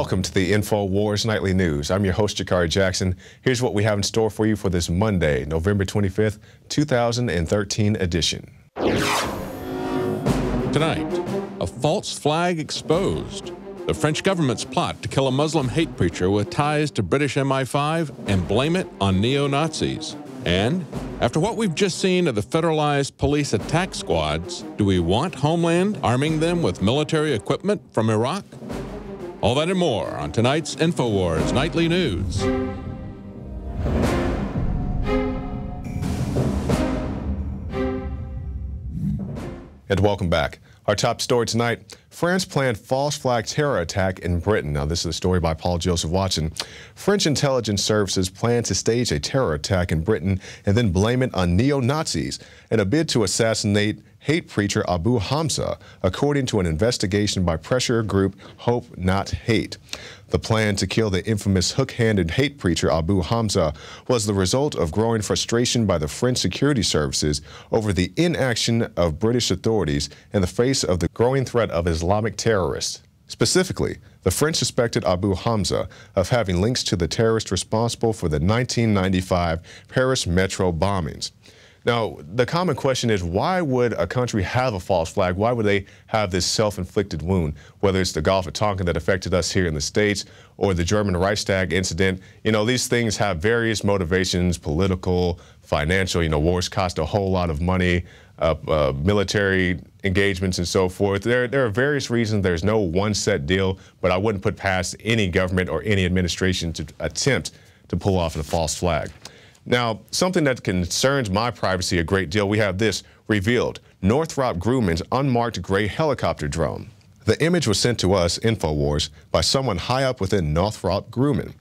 Welcome to the Infowars Nightly News. I'm your host, Jakari Jackson. Here's what we have in store for you for this Monday, November 25th, 2013 edition. Tonight, a false flag exposed. The French government's plot to kill a Muslim hate preacher with ties to British MI5 and blame it on neo-Nazis. And after what we've just seen of the federalized police attack squads, do we want Homeland arming them with military equipment from Iraq? All that and more on tonight's Infowars Nightly News. And welcome back. Our top story tonight, France planned false flag terror attack in Britain. Now, this is a story by Paul Joseph Watson. French intelligence services plan to stage a terror attack in Britain and then blame it on neo-Nazis in a bid to assassinate hate preacher Abu Hamza, according to an investigation by pressure group Hope Not Hate. The plan to kill the infamous hook-handed hate preacher Abu Hamza was the result of growing frustration by the French security services over the inaction of British authorities in the face of the growing threat of Islamic terrorists. Specifically, the French suspected Abu Hamza of having links to the terrorists responsible for the 1995 Paris metro bombings. Now, the common question is, why would a country have a false flag? Why would they have this self-inflicted wound? Whether it's the Gulf of Tonkin that affected us here in the States or the German Reichstag incident, these things have various motivations, political, financial. Wars cost a whole lot of money, military engagements and so forth. There are various reasons. There's no one set deal, but I wouldn't put past any government or any administration to attempt to pull off a false flag. Now, something that concerns my privacy a great deal, we have this revealed: Northrop Grumman's unmarked gray helicopter drone. The image was sent to us, Infowars, by someone high up within Northrop Grumman,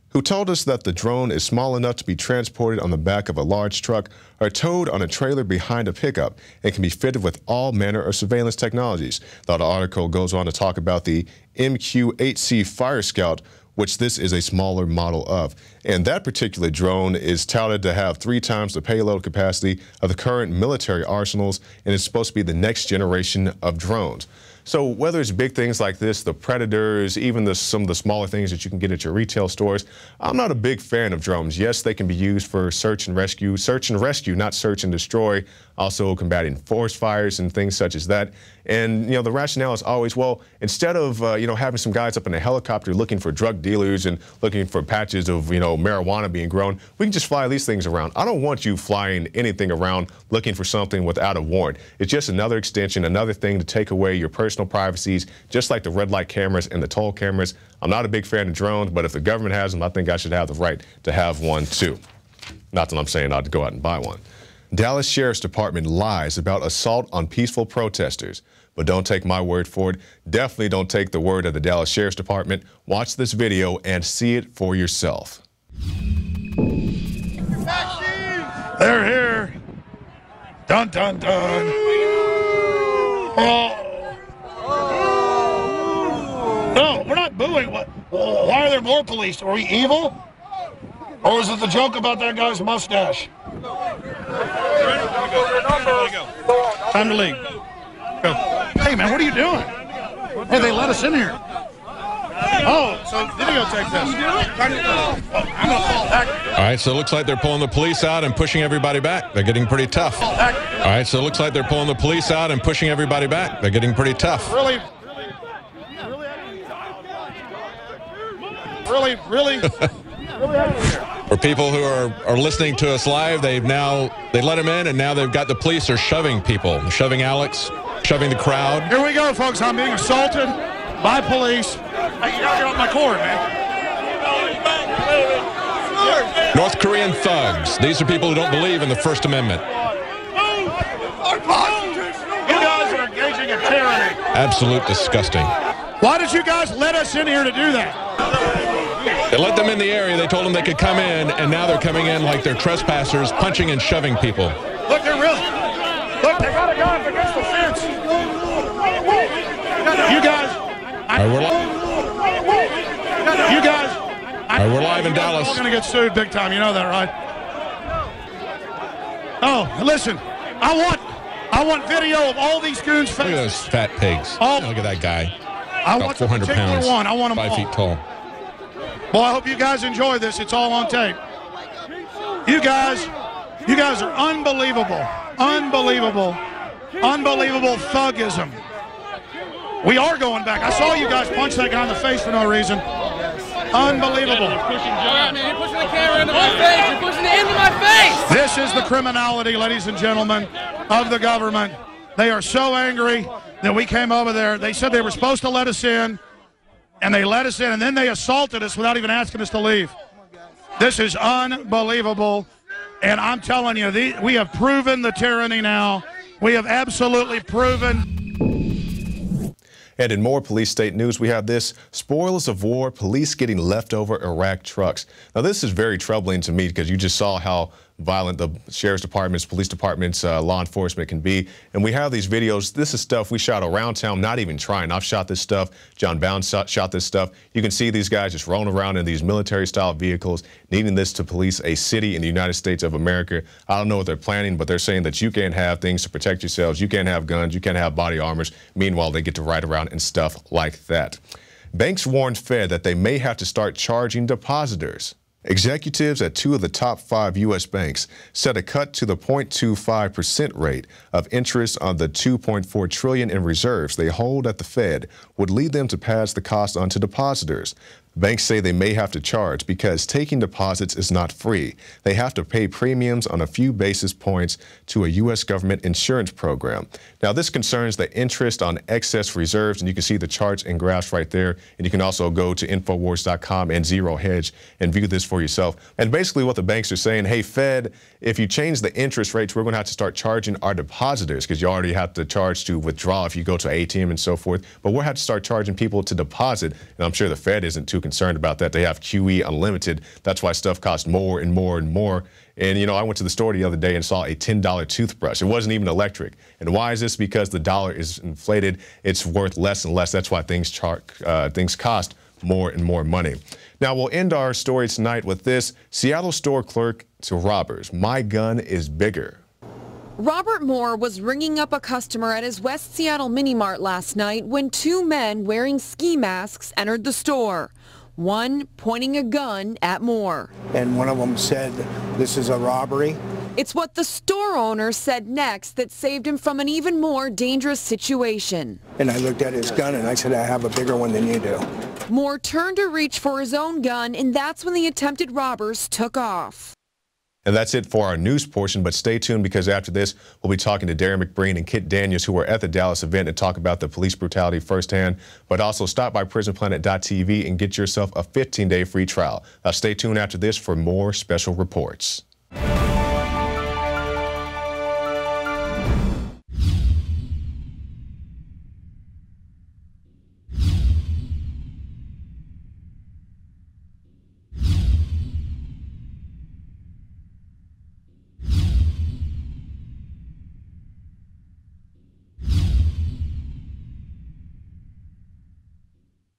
who told us that the drone is small enough to be transported on the back of a large truck or towed on a trailer behind a pickup and can be fitted with all manner of surveillance technologies. The article goes on to talk about the MQ-8C Fire Scout, which this is a smaller model of. And that particular drone is touted to have 3 times the payload capacity of the current military arsenals, and is supposed to be the next generation of drones. So whether it's big things like this, the Predators, even some of the smaller things that you can get at your retail stores, I'm not a big fan of drones. Yes, they can be used for search and rescue, not search and destroy, also combating forest fires and things such as that. And, the rationale is always, well, instead of, having some guys up in a helicopter looking for drug dealers and looking for patches of, marijuana being grown, we can just fly these things around. I don't want you flying anything around looking for something without a warrant. It's just another extension, another thing to take away your personal privacies, just like the red light cameras and the toll cameras. I'm not a big fan of drones, but if the government has them, I think I should have the right to have one too. Not that I'm saying I'd go out and buy one. Dallas Sheriff's Department lies about assault on peaceful protesters. But don't take my word for it. Definitely don't take the word of the Dallas Sheriff's Department. Watch this video and see it for yourself. They're here. Dun, dun, dun. Oh. No, we're not booing. Why are there more police? Are we evil? Or is it the joke about that guy's mustache? Time to leave. Go. Hey, man, what are you doing? Hey, they let us in here. Oh, so videotape this. I'm going to fall back. All right, so it looks like they're pulling the police out and pushing everybody back. They're getting pretty tough. All right, so it looks like they're pulling the police out and pushing everybody back. They're getting pretty tough. Really? For people who are listening to us live, they let them in, and now they've got the police are shoving people, shoving Alex, shoving the crowd. Here we go, folks. I'm being assaulted by police. Hey, you gotta get off my cord, man. North Korean thugs. These are people who don't believe in the First Amendment. You guys are engaging in tyranny. Absolute disgusting. Why did you guys let us in here to do that? They let them in the area. They told them they could come in, and now they're coming in like they're trespassers, punching and shoving people. Look, they're really. Look, they got a gun against the fence. You guys. We're live in Dallas. We're going to get sued big time. You know that, right? Oh, listen. I want video of all these goons' faces. Look at those fat pigs. Oh. Look at that guy. I About want the 400 particular pounds, one. I want them 5 all. feet tall. Well, I hope you guys enjoy this. It's all on tape. You guys are unbelievable. Unbelievable thuggism. We are going back. I saw you guys punch that guy in the face for no reason. Unbelievable. You're pushing the camera into my face. You're pushing it into my face. This is the criminality, ladies and gentlemen, of the government. They are so angry that we came over there. They said they were supposed to let us in, and they let us in, and then they assaulted us without even asking us to leave. This is unbelievable, and I'm telling you, we have proven the tyranny now. We have absolutely proven. And in more police state news, we have this: spoils of war, police getting leftover Iraq trucks. Now, this is very troubling to me because you just saw how violent the sheriff's departments, police departments, law enforcement can be. And we have these videos. This is stuff we shot around town, not even trying. I've shot this stuff. John Bound shot this stuff. You can see these guys just rolling around in these military-style vehicles, needing this to police a city in the United States of America. I don't know what they're planning, but they're saying that you can't have things to protect yourselves. You can't have guns. You can't have body armors. Meanwhile, they get to ride around and stuff like that. Banks warned Fed that they may have to start charging depositors. Executives at 2 of the top 5 U.S. banks set a cut to the 0.25% rate of interest on the $2.4 trillion in reserves they hold at the Fed would lead them to pass the cost on to depositors. Banks say they may have to charge because taking deposits is not free. They have to pay premiums on a few basis points to a U.S. government insurance program. Now, this concerns the interest on excess reserves, and you can see the charts and graphs right there. And you can also go to Infowars.com and Zero Hedge and view this for yourself. And basically what the banks are saying, hey, Fed, if you change the interest rates, we're going to have to start charging our depositors, because you already have to charge to withdraw if you go to ATM and so forth. But we'll have to start charging people to deposit. And I'm sure the Fed isn't too concerned about that. They have QE unlimited. That's why stuff costs more and more and more. And, you know, I went to the store the other day and saw a $10 toothbrush. It wasn't even electric. And why is this? Because the dollar is inflated. It's worth less and less. That's why things cost more and more money. Now, we'll end our story tonight with this: Seattle store clerk to robbers. My gun is bigger. Robert Moore was ringing up a customer at his West Seattle Mini Mart last night when 2 men wearing ski masks entered the store, one pointing a gun at Moore. And one of them said, "This is a robbery." It's what the store owner said next that saved him from an even more dangerous situation. And I looked at his gun and I said, "I have a bigger one than you do." Moore turned to reach for his own gun, and that's when the attempted robbers took off. And that's it for our news portion, but stay tuned, because after this, we'll be talking to Darren McBreen and Kit Daniels, who were at the Dallas event, and talk about the police brutality firsthand. But also stop by prisonplanet.tv and get yourself a 15-day free trial. Now stay tuned after this for more special reports.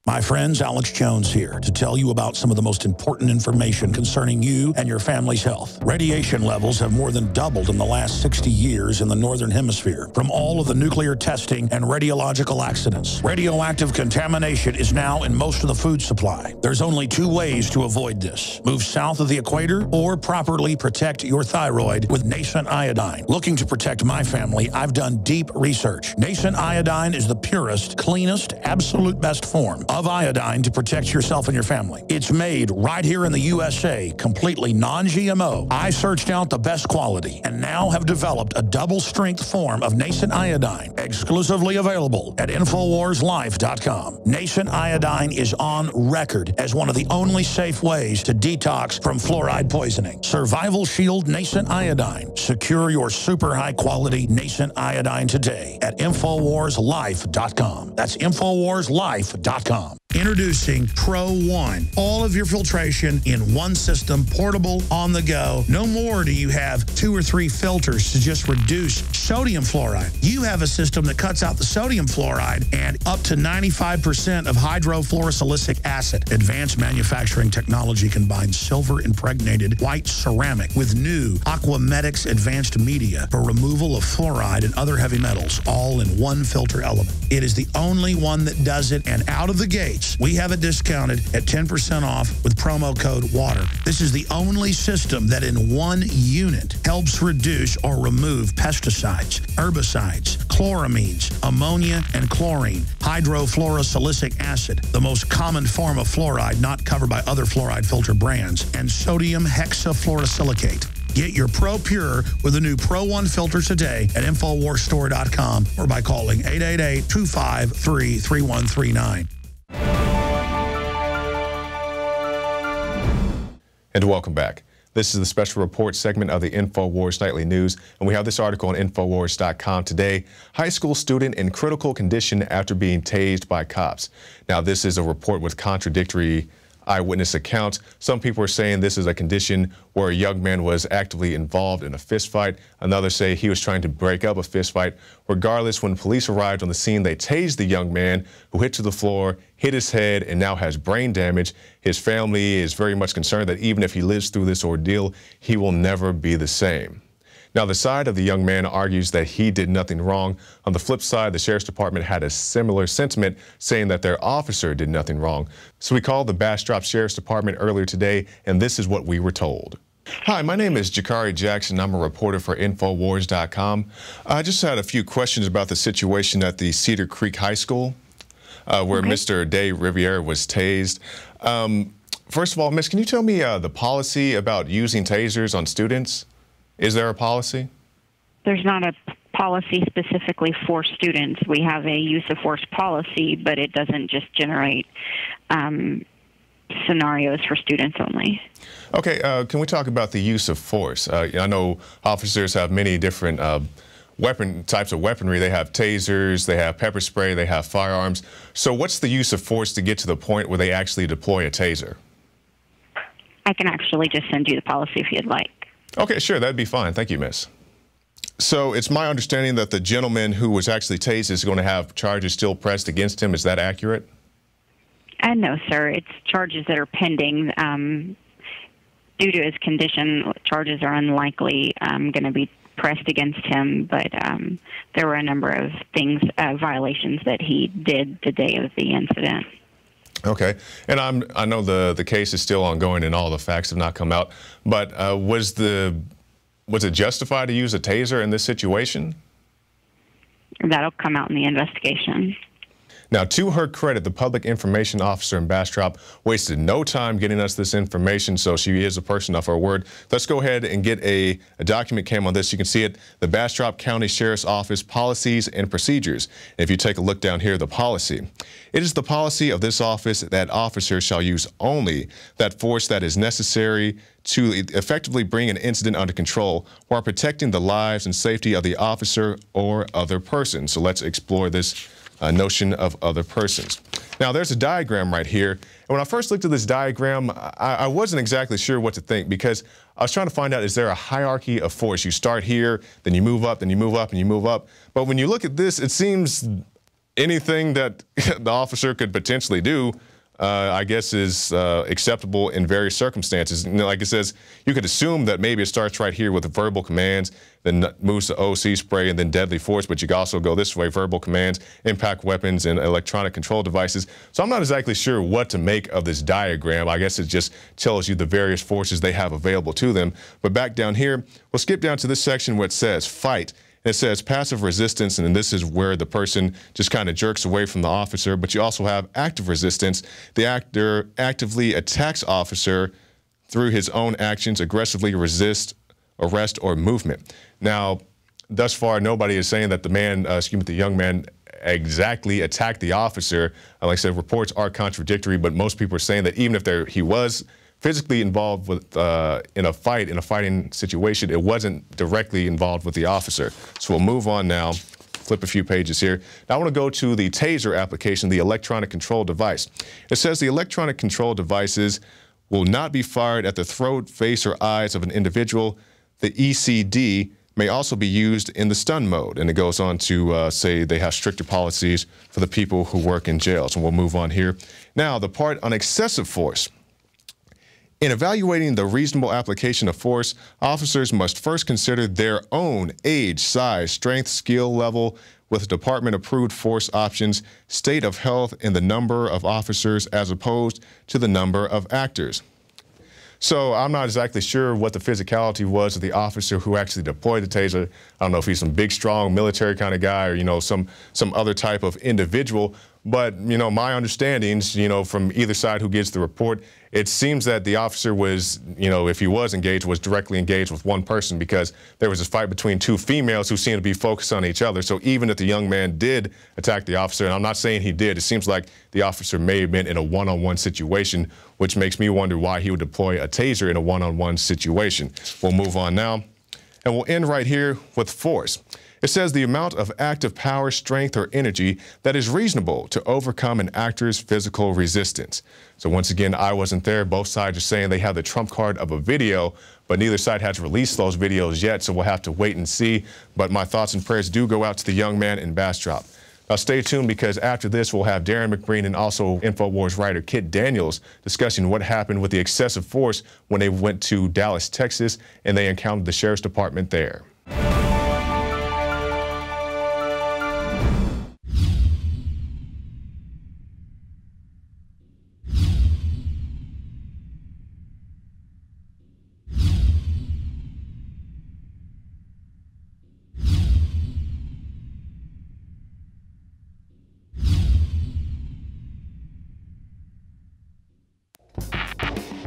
My friends, Alex Jones here to tell you about some of the most important information concerning you and your family's health. Radiation levels have more than doubled in the last 60 years in the Northern Hemisphere from all of the nuclear testing and radiological accidents. Radioactive contamination is now in most of the food supply. There's only 2 ways to avoid this: move south of the equator or properly protect your thyroid with nascent iodine. Looking to protect my family, I've done deep research. Nascent iodine is the purest, cleanest, absolute best form of iodine to protect yourself and your family. It's made right here in the USA, completely non-GMO. I searched out the best quality and now have developed a double-strength form of nascent iodine, exclusively available at InfoWarsLife.com. Nascent iodine is on record as one of the only safe ways to detox from fluoride poisoning. Survival Shield Nascent Iodine. Secure your super high-quality nascent iodine today at InfoWarsLife.com. That's InfoWarsLife.com. Introducing Pro One. All of your filtration in one system, portable, on the go. No more do you have 2 or 3 filters to just reduce sodium fluoride. You have a system that cuts out the sodium fluoride and up to 95% of hydrofluorosilicic acid. Advanced manufacturing technology combines silver-impregnated white ceramic with new Aquamedics advanced media for removal of fluoride and other heavy metals, all in one filter element. It is the only one that does it, and out of the gates, we have it discounted at 10% off with promo code WATER. This is the only system that in one unit helps reduce or remove pesticides, herbicides, chloramines, ammonia, and chlorine, hydrofluorosilicic acid, the most common form of fluoride not covered by other fluoride filter brands, and sodium hexafluorosilicate. Get your Pro Pure with the new Pro One filter today at InfoWarsStore.com or by calling 888-253-3139. And welcome back. This is the special report segment of the Infowars Nightly News, and we have this article on Infowars.com today. High school student in critical condition after being tased by cops. Now, this is a report with contradictory eyewitness accounts. Some people are saying this is a condition where a young man was actively involved in a fistfight. Others say he was trying to break up a fistfight. Regardless, when police arrived on the scene, they tased the young man, who hit to the floor, hit his head, and now has brain damage. His family is very much concerned that even if he lives through this ordeal, he will never be the same. Now, the side of the young man argues that he did nothing wrong. On the flip side, the Sheriff's Department had a similar sentiment, saying that their officer did nothing wrong. So we called the Bastrop Sheriff's Department earlier today, and this is what we were told. Hi, my name is Jakari Jackson. I'm a reporter for Infowars.com. I just had a few questions about the situation at the Cedar Creek High School, where Mr. Day Riviera was tased. First of all, Miss, can you tell me the policy about using tasers on students? Is there a policy? There's not a policy specifically for students. We have a use of force policy, but it doesn't just generate scenarios for students only. Okay, can we talk about the use of force? I know officers have many different types of weaponry. They have tasers, they have pepper spray, they have firearms. So what's the use of force to get to the point where they actually deploy a taser? I can actually just send you the policy if you'd like. Okay, sure, that'd be fine. Thank you, miss. So it's my understanding that the gentleman who was actually tased is going to have charges still pressed against him. Is that accurate? No, sir. It's charges that are pending. Due to his condition, charges are unlikely going to be pressed against him, but there were a number of things, violations that he did the day of the incident. Okay, and I know the case is still ongoing and all the facts have not come out, but was it justified to use a taser in this situation? That'll come out in the investigation. Now, to her credit, the public information officer in Bastrop wasted no time getting us this information, so she is a person of her word. Let's go ahead and get a document came on this. You can see it, the Bastrop County Sheriff's Office Policies and Procedures. And if you take a look down here, the policy. It is the policy of this office that officers shall use only that force that is necessary to effectively bring an incident under control while protecting the lives and safety of the officer or other person. So let's explore this notion of other persons. Now, there's a diagram right here. And when I first looked at this diagram, I wasn't exactly sure what to think, because I was trying to find out, is there a hierarchy of force? You start here, then you move up, then you move up, and you move up. But when you look at this, it seems anything that the officer could potentially do, I guess, is acceptable in various circumstances. And like it says, you could assume that maybe it starts right here with the verbal commands, then moves to OC spray, and then deadly force. But you can also go this way: verbal commands, impact weapons, and electronic control devices. So I'm not exactly sure what to make of this diagram. I guess it just tells you the various forces they have available to them. But back down here, we'll skip down to this section where it says fight. It says passive resistance, and this is where the person just kind of jerks away from the officer. But you also have active resistance. The actor actively attacks officer through his own actions, aggressively resist arrest or movement. Now, thus far, nobody is saying that the young man exactly attacked the officer. Like I said, reports are contradictory, but most people are saying that even if he was physically involved with in a fighting situation, it wasn't directly involved with the officer. So we'll move on now flip a few pages here. Now I want to go to the Taser application, the electronic control device. It says the electronic control devices will not be fired at the throat, face, or eyes of an individual. The ECD may also be used in the stun mode. And it goes on to say they have stricter policies for the people who work in jails. And we'll move on here. Now, the part on excessive force. In evaluating the reasonable application of force, officers must first consider their own age, size, strength, skill level with department-approved force options, state of health, and the number of officers as opposed to the number of actors. So I'm not exactly sure what the physicality was of the officer who actually deployed the taser. I don't know if he's some big, strong military kind of guy or, you know, some other type of individual. But, you know, my understandings, you know, from either side who gets the report, it seems that the officer was, you know, if he was engaged, was directly engaged with one person because there was this fight between two females who seemed to be focused on each other. So even if the young man did attack the officer, and I'm not saying he did, it seems like the officer may have been in a one-on-one situation, which makes me wonder why he would deploy a taser in a one-on-one situation. We'll move on now, and we'll end right here with force. It says the amount of active power, strength, or energy that is reasonable to overcome an actor's physical resistance. So once again, I wasn't there. Both sides are saying they have the trump card of a video, but neither side has released those videos yet, so we'll have to wait and see. But my thoughts and prayers do go out to the young man in Bastrop. Now stay tuned because after this, we'll have Darren McBreen and also Infowars writer Kit Daniels discussing what happened with the excessive force when they went to Dallas, Texas, and they encountered the sheriff's department there.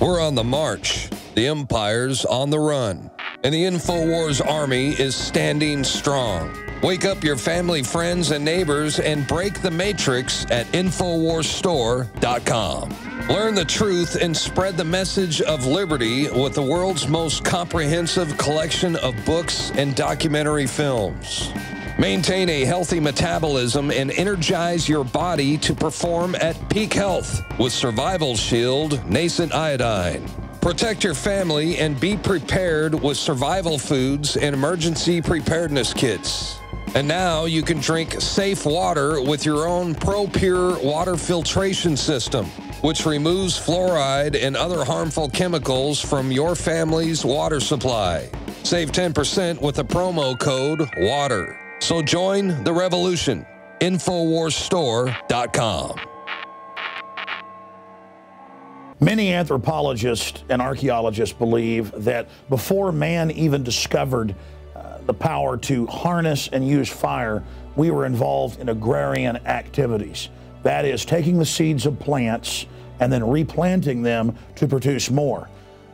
We're on the march. The Empire's on the run. And the Infowars army is standing strong. Wake up your family, friends, and neighbors and break the matrix at InfowarsStore.com. Learn the truth and spread the message of liberty with the world's most comprehensive collection of books and documentary films. Maintain a healthy metabolism and energize your body to perform at peak health with Survival Shield Nascent Iodine. Protect your family and be prepared with survival foods and emergency preparedness kits. And now you can drink safe water with your own ProPure water filtration system, which removes fluoride and other harmful chemicals from your family's water supply. Save 10% with the promo code WATER. So join the revolution. InfowarsStore.com. Many anthropologists and archaeologists believe that before man even discovered the power to harness and use fire, we were involved in agrarian activities. That is, taking the seeds of plants and then replanting them to produce more.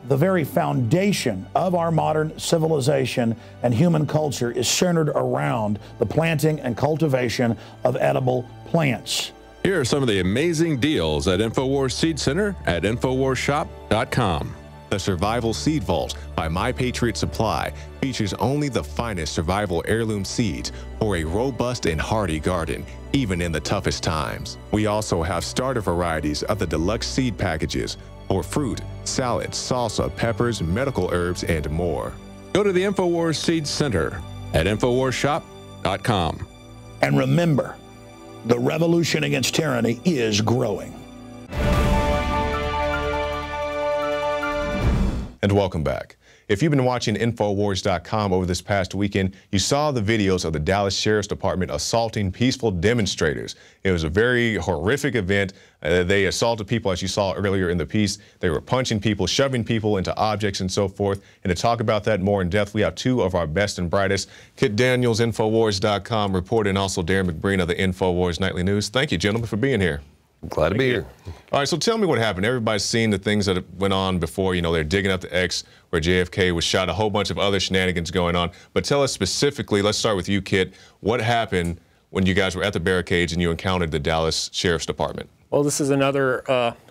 The very foundation of our modern civilization and human culture is centered around the planting and cultivation of edible plants. Here are some of the amazing deals at Infowars Seed Center at InfowarsShop.com. The Survival Seed Vault by My Patriot Supply features only the finest survival heirloom seeds for a robust and hardy garden, even in the toughest times. We also have starter varieties of the deluxe seed packages for fruit, salad, salsa, peppers, medical herbs, and more. Go to the Infowars Seed Center at InfowarsShop.com. And remember, the revolution against tyranny is growing. And welcome back. If you've been watching Infowars.com over this past weekend, you saw the videos of the Dallas Sheriff's Department assaulting peaceful demonstrators. It was a very horrific event. They assaulted people, as you saw earlier in the piece. They were punching people, shoving people into objects and so forth. And to talk about that more in depth, we have two of our best and brightest. Kit Daniels, Infowars.com reporter, and also Darren McBreen of the Infowars Nightly News. Thank you, gentlemen, for being here. Glad to be here. All right, so tell me what happened. Everybody's seen the things that went on before. You know, they're digging up the X where JFK was shot, a whole bunch of other shenanigans going on. But tell us specifically, let's start with you, Kit. What happened when you guys were at the barricades and you encountered the Dallas Sheriff's Department? Well, this is another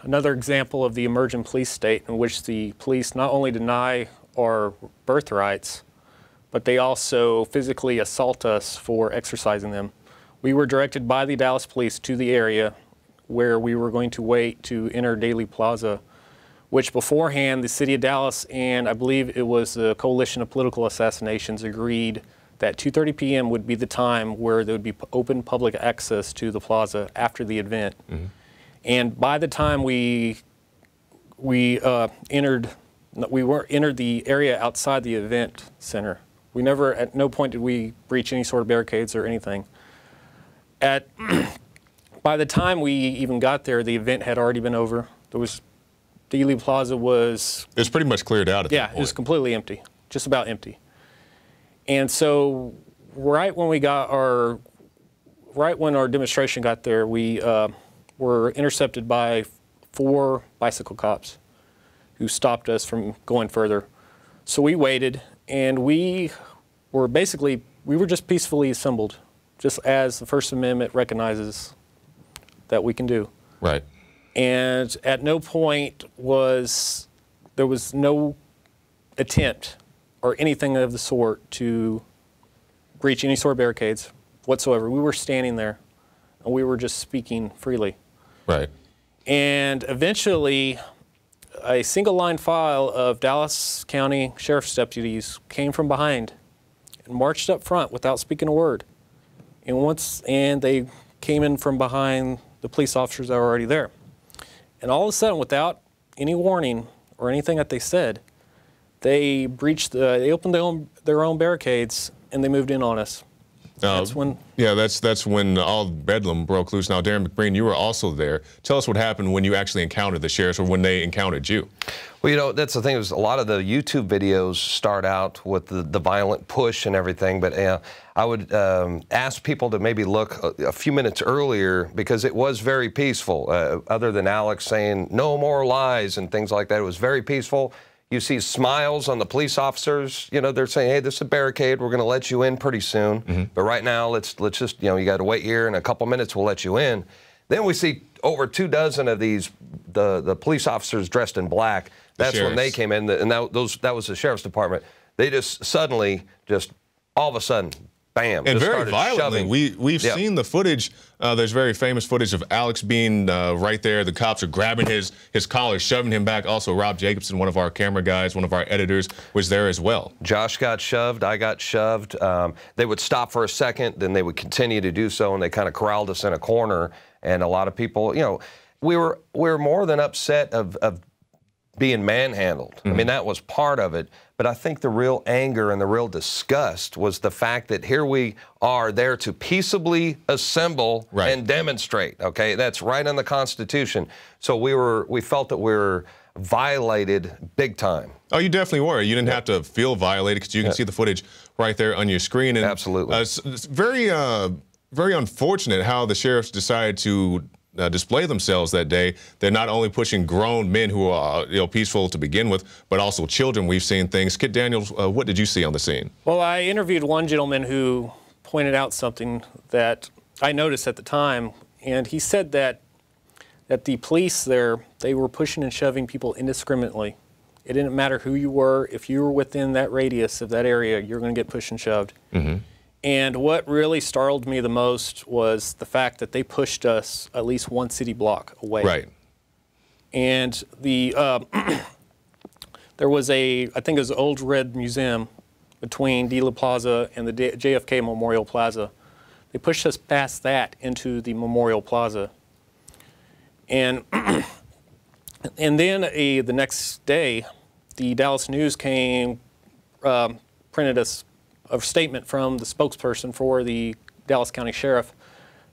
example of the emergent police state in which the police not only deny our birthrights, but they also physically assault us for exercising them. We were directed by the Dallas police to the area where we were going to wait to enter Daley Plaza, which beforehand the city of Dallas and I believe it was the Coalition of Political Assassinations agreed that 2:30 p.m. would be the time where there would be open public access to the plaza after the event. And by the time we entered the area outside the event center. We never, at no point did we breach any sort of barricades or anything. By the time we even got there, the event had already been over. Daley Plaza was... It was pretty much cleared out at that point. It was completely empty, just about empty. And so right when our demonstration got there, we were intercepted by 4 bicycle cops who stopped us from going further. So we waited, and we were just peacefully assembled, just as the First Amendment recognizes that we can do. Right. And at no point there was no attempt or anything of the sort to breach any sort of barricades whatsoever. We were standing there, and we were just speaking freely. Right. And eventually, a single line file of Dallas County Sheriff's deputies came from behind and marched up front without speaking a word. And they came in from behind the police officers that were already there. And all of a sudden, without any warning or anything that they said, they opened their own barricades and they moved in on us. That's when all bedlam broke loose. Now, Darren McBreen, you were also there. Tell us what happened when you actually encountered the sheriffs, or when they encountered you. Well, you know, that's the thing. A lot of the YouTube videos start out with the violent push and everything, but I would ask people to maybe look a few minutes earlier, because it was very peaceful. Other than Alex saying no more lies and things like that, it was very peaceful. You see smiles on the police officers. You know, they're saying, hey, this is a barricade. We're going to let you in pretty soon. But right now, let's just, you got to wait here. In a couple minutes, we'll let you in. Then we see over 24 of these, the police officers dressed in black. That's when they came in, and that was the sheriff's department. They just suddenly, all of a sudden, bam. And very violently. We've seen the footage. There's very famous footage of Alex being right there. The cops are grabbing his collar, shoving him back. Also, Rob Jacobson, one of our camera guys, one of our editors, was there as well. Josh got shoved. I got shoved. They would stop for a second, then they would continue to do so, and they kind of corralled us in a corner. And a lot of people, we were more than upset of being manhandled. I mean, that was part of it. But I think the real anger and the real disgust was the fact that here we are there to peaceably assemble and demonstrate. Okay, that's right in the Constitution. So we felt that we were violated big time. Oh, you definitely were. You didn't have to feel violated, because you can see the footage right there on your screen. And, absolutely. It's very unfortunate how the sheriffs decided to display themselves that day. They're not only pushing grown men who are peaceful to begin with, but also children. We've seen things. Kit Daniels, what did you see on the scene? Well, I interviewed one gentleman who pointed out something that I noticed at the time, and he said that the police there, they were pushing and shoving people indiscriminately. It didn't matter who you were. If you were within that radius of that area, you're going to get pushed and shoved. And what really startled me the most was the fact that they pushed us at least 1 city block away. Right. And there was I think it was the Old Red Museum between Daley Plaza and the JFK Memorial Plaza. They pushed us past that into the Memorial Plaza. And then the next day, the Dallas News came, printed us a statement from the spokesperson for the Dallas County Sheriff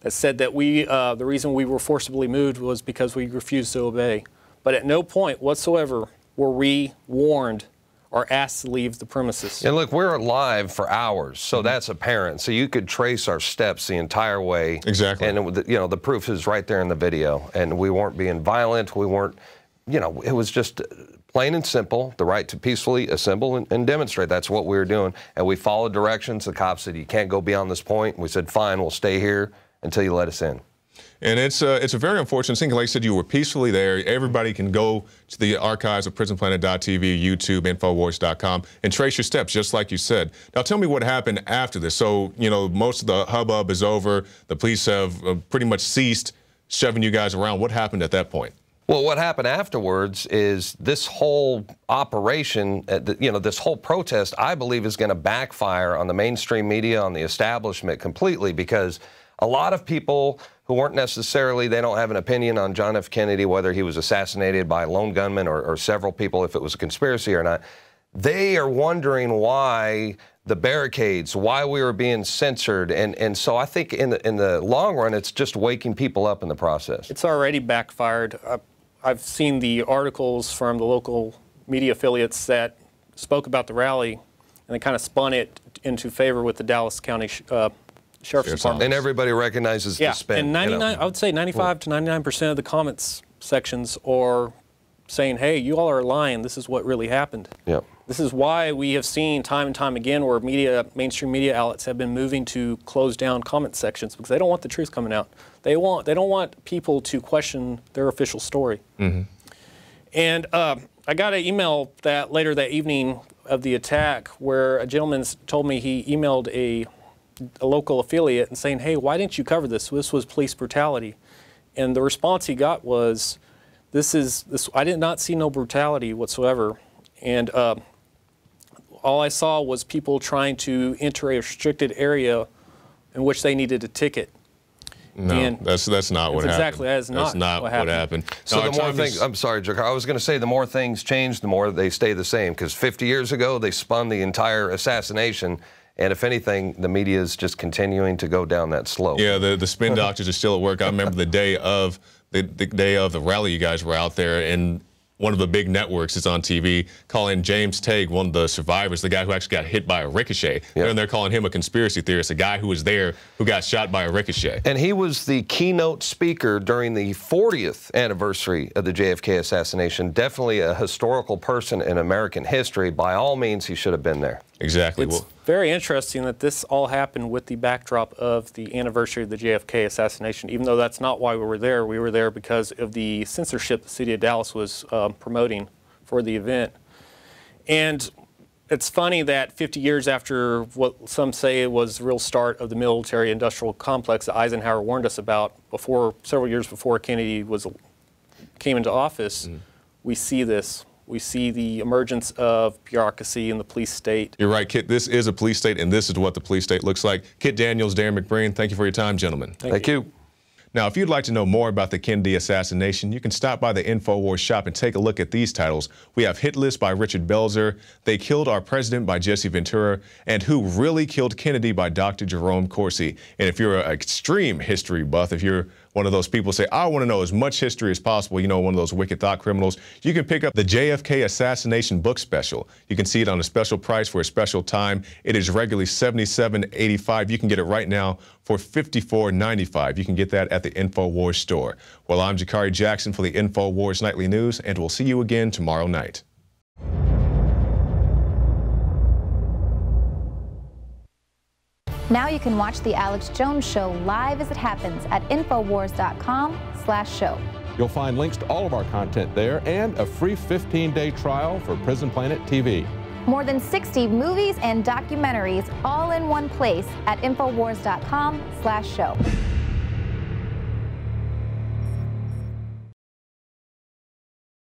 that said that the reason we were forcibly moved was because we refused to obey. But at no point whatsoever were we warned or asked to leave the premises. And look, we're live for hours, so that's apparent. So you could trace our steps the entire way. Exactly. And the proof is right there in the video. And we weren't being violent. We weren't, it was just plain and simple, the right to peacefully assemble and demonstrate. That's what we were doing. And we followed directions. The cops said, you can't go beyond this point. We said, fine, we'll stay here until you let us in. And it's a very unfortunate thing. Like I said, you were peacefully there. Everybody can go to the archives of PrisonPlanet.tv, YouTube, Infowars.com, and trace your steps, just like you said. Now, tell me what happened after this. So, you know, most of the hubbub is over. The police have pretty much ceased shoving you guys around. What happened at that point? Well, what happened afterwards is this whole operation, you know, this whole protest, I believe, is going to backfire on the mainstream media, on the establishment completely, because a lot of people who weren't necessarily, they don't have an opinion on John F. Kennedy, whether he was assassinated by a lone gunman or several people, if it was a conspiracy or not. They are wondering why the barricades, why we were being censored. And so I think in the long run, it's just waking people up in the process. It's already backfired. I've seen the articles from the local media affiliates that spoke about the rally, and they kind of spun it into favor with the Dallas County Sheriff's Department. And everybody recognizes the spin. And I would say 95 to 99% of the comments sections are saying, hey, you all are lying. This is what really happened. Yep. This is why we have seen time and time again where mainstream media outlets have been moving to close down comment sections because they don't want the truth coming out. They don't want people to question their official story. Mm-hmm. And I got an email that later that evening of the attack where a gentleman told me he emailed a local affiliate and saying, hey, why didn't you cover this? This was police brutality. And the response he got was, I did not see no brutality whatsoever. And all I saw was people trying to enter a restricted area in which they needed a ticket. No, and that's not what happened. Exactly, that is not what happened. So the more things, I'm sorry, Jakari, I was going to say the more things change, the more they stay the same. Because 50 years ago, they spun the entire assassination. And if anything, the media is just continuing to go down that slope. Yeah, the spin doctors are still at work. I remember the day of the rally, you guys were out there, and one of the big networks is on TV calling James Tague, one of the survivors, the guy who actually got hit by a ricochet. Yep. And they're calling him a conspiracy theorist, a guy who was there who got shot by a ricochet. And he was the keynote speaker during the 40th anniversary of the JFK assassination. Definitely a historical person in American history. By all means, he should have been there. Exactly. It's very interesting that this all happened with the backdrop of the anniversary of the JFK assassination. Even though that's not why we were there because of the censorship the city of Dallas was promoting for the event. And it's funny that 50 years after what some say was the real start of the military-industrial complex that Eisenhower warned us about several years before Kennedy came into office, we see this. We see the emergence of bureaucracy in the police state. You're right, Kit. This is a police state, and this is what the police state looks like. Kit Daniels, Darren McBreen, thank you for your time, gentlemen. Thank you. Now, if you'd like to know more about the Kennedy assassination, you can stop by the Infowars shop and take a look at these titles. We have Hit List by Richard Belzer, They Killed Our President by Jesse Ventura, and Who Really Killed Kennedy by Dr. Jerome Corsi. And if you're an extreme history buff, if you're one of those people who say, I want to know as much history as possible, you know, one of those wicked thought criminals, you can pick up the JFK Assassination Book Special. You can see it on a special price for a special time. It is regularly $77.85. You can get it right now for $54.95. You can get that at the Infowars store. Well, I'm Jakari Jackson for the Infowars Nightly News, and we'll see you again tomorrow night. Now you can watch The Alex Jones Show live as it happens at Infowars.com/show. You'll find links to all of our content there and a free 15-day trial for Prison Planet TV. More than 60 movies and documentaries all in one place at Infowars.com/show.